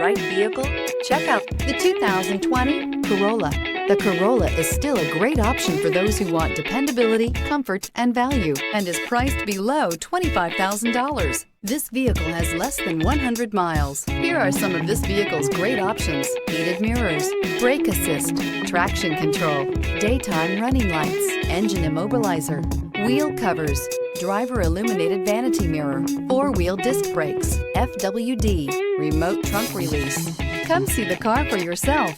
Right vehicle? Check out the 2020 Corolla. The Corolla is still a great option for those who want dependability, comfort, and value, and is priced below $25,000. This vehicle has less than 100 miles. Here are some of this vehicle's great options: heated mirrors, brake assist, traction control, daytime running lights, engine immobilizer, wheel covers, driver illuminated vanity mirror, four-wheel disc brakes, FWD, remote trunk release. Come see the car for yourself.